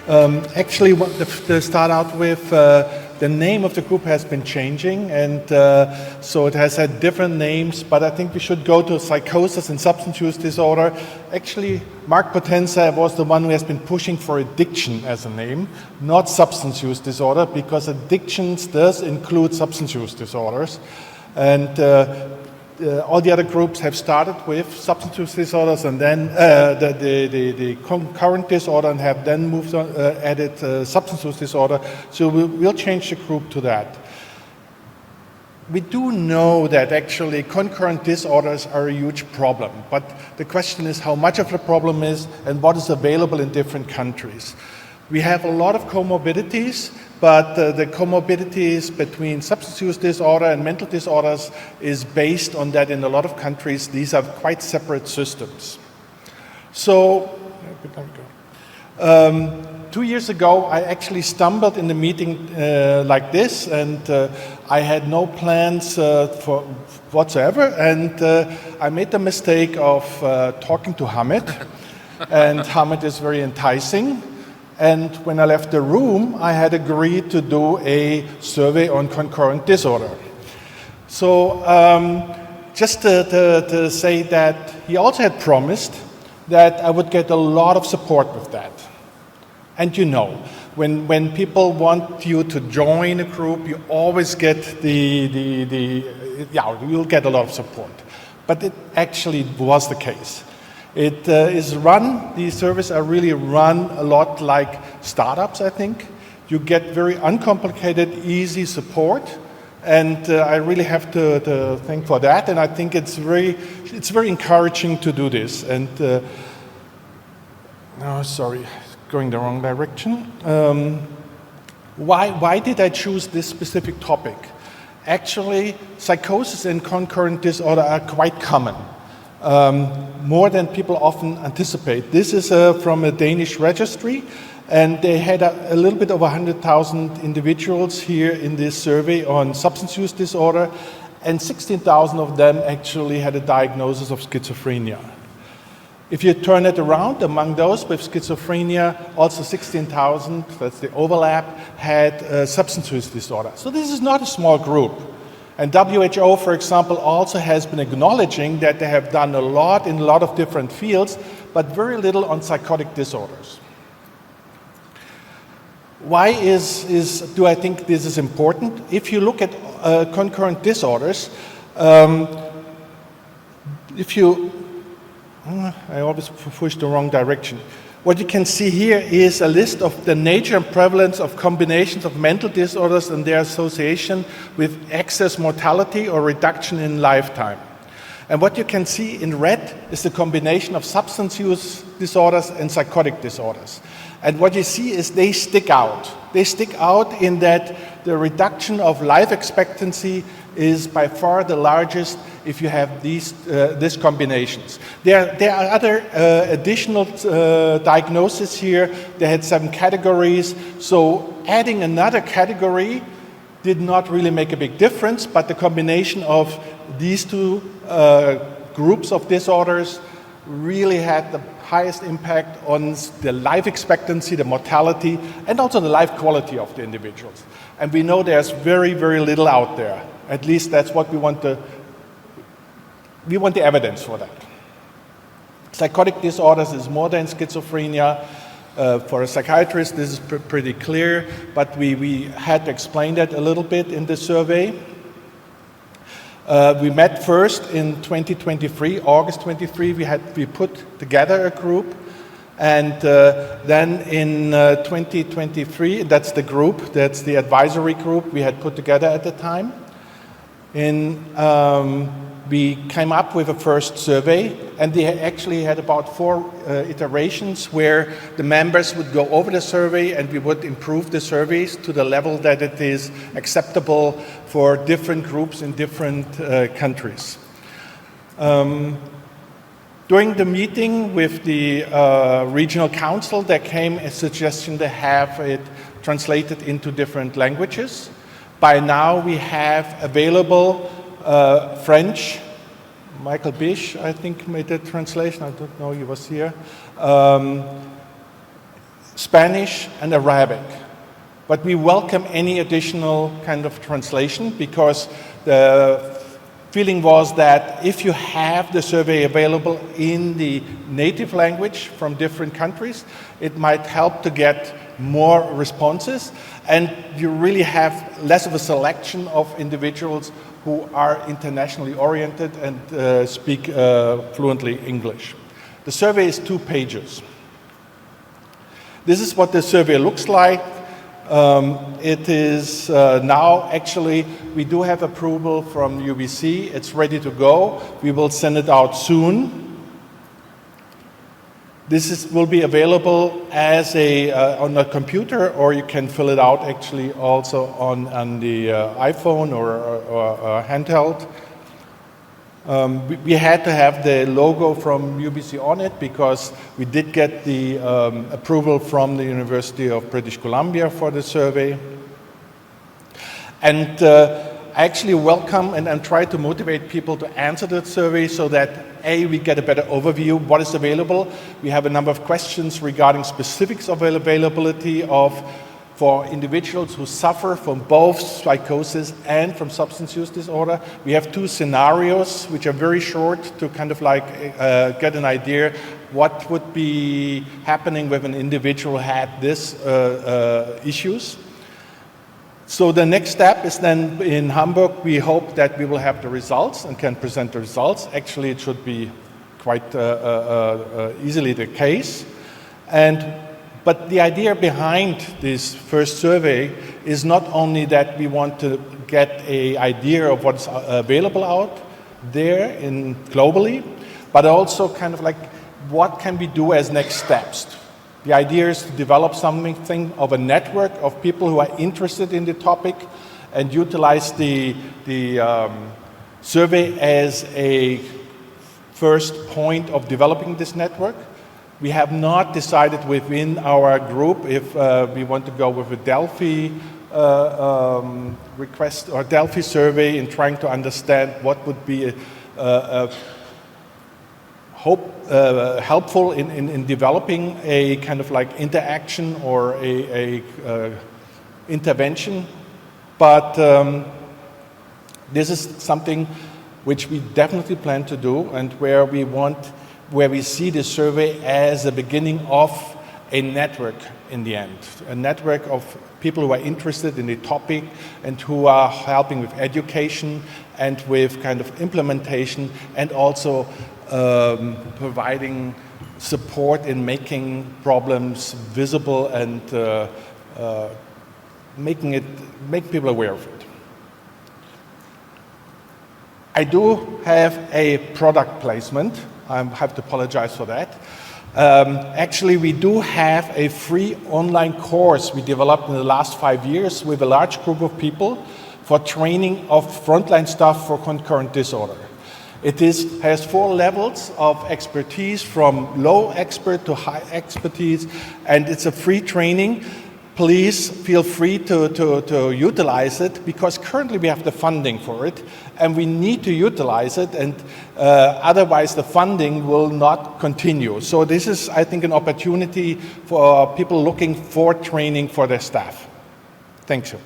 Actually, to start out with, the name of the group has been changing, and so it has had different names, but I think we should go to psychosis and substance use disorder. Actually, Mark Potenza was the one who has been pushing for addiction as a name, not substance use disorder, because addictions does include substance use disorders. And all the other groups have started with substance use disorders and then the concurrent disorder, and have then moved on, added substance use disorder. So we'll change the group to that. We do know that actually concurrent disorders are a huge problem, but the question is how much of the problem is and what is available in different countries. We have a lot of comorbidities, but the comorbidities between substance use disorder and mental disorders is based on that in a lot of countries. These are quite separate systems. So, 2 years ago, I actually stumbled in the meeting like this, and I had no plans for whatsoever, and I made the mistake of talking to Hamid, and Hamid is very enticing. And when I left the room, I had agreed to do a survey on concurrent disorder. So just to say that he also had promised that I would get a lot of support with that. And you know, when people want you to join a group, you always get you'll get a lot of support. But it actually was the case. It is run, these surveys are really run a lot like startups, I think. You get very uncomplicated, easy support, and I really have to thank for that, and I think it's very encouraging to do this. And, oh, sorry, going the wrong direction. Why did I choose this specific topic? Actually, psychosis and concurrent disorder are quite common. More than people often anticipate. This is from a Danish registry, and they had a little bit over 100,000 individuals here in this survey on substance use disorder, and 16,000 of them actually had a diagnosis of schizophrenia. If you turn it around, among those with schizophrenia, also 16,000, that's the overlap, had substance use disorder. So this is not a small group. And WHO, for example, also has been acknowledging that they have done a lot in a lot of different fields, but very little on psychotic disorders. Why do I think this is important? If you look at concurrent disorders, I always push the wrong direction. What you can see here is a list of the nature and prevalence of combinations of mental disorders and their association with excess mortality or reduction in lifetime. And what you can see in red is the combination of substance use disorders and psychotic disorders. And what you see is they stick out. They stick out in that the reduction of life expectancy is by far the largest if you have these combinations. There are other additional diagnoses here. They had 7 categories, so adding another category did not really make a big difference, but the combination of these two groups of disorders really had the highest impact on the life expectancy, the mortality, and also the life quality of the individuals. And we know there's very, very little out there. At least that's what we want the evidence for that. Psychotic disorders is more than schizophrenia. For a psychiatrist, this is pretty clear, but we had to explain that a little bit in the survey. We met first in 2023, August 23, we put together a group, and then in 2023, that's the group, that's the advisory group we had put together at the time. We came up with a first survey, and they actually had about 4 iterations where the members would go over the survey and we would improve the surveys to the level that it is acceptable for different groups in different countries. During the meeting with the regional council, there came a suggestion to have it translated into different languages. By now we have available French. Michael Bish, I think, made the translation. I don't know, he was here. Spanish, and Arabic. But we welcome any additional kind of translation, because the feeling was that if you have the survey available in the native language from different countries, it might help to get more responses, and you really have less of a selection of individuals who are internationally oriented and speak fluently English. The survey is 2 pages. This is what the survey looks like. It is now, actually, we do have approval from UBC. It's ready to go. We will send it out soon. Will be available as on a computer, or you can fill it out actually also on the iPhone or handheld. We had to have the logo from UBC on it because we did get the approval from the University of British Columbia for the survey. And I actually welcome and try to motivate people to answer that survey so that we get a better overview of what is available. We have a number of questions regarding specifics of availability for individuals who suffer from both psychosis and from substance use disorder. We have 2 scenarios which are very short to kind of like get an idea what would be happening with an individual who had these issues. So the next step is then in Hamburg, we hope that we will have the results and can present the results. Actually, it should be quite easily the case. But the idea behind this first survey is not only that we want to get an idea of what's available out there globally, but also kind of like what can we do as next steps. The idea is to develop something of a network of people who are interested in the topic and utilize the survey as a first point of developing this network. We have not decided within our group if we want to go with a Delphi request or Delphi survey in trying to understand what would be helpful in developing a kind of like interaction or a intervention. But this is something which we definitely plan to do, and where we see the survey as the beginning of a network in the end. A network of people who are interested in the topic and who are helping with education and with kind of implementation, and also providing support in making problems visible and make people aware of it. I do have a product placement. I have to apologize for that. Actually, we do have a free online course we developed in the last 5 years with a large group of people for training of frontline staff for concurrent disorder. It has 4 levels of expertise, from low expert to high expertise, and it's a free training. Please feel free to utilize it, because currently we have the funding for it and we need to utilize it, and otherwise the funding will not continue. So this is, I think, an opportunity for people looking for training for their staff. Thank you.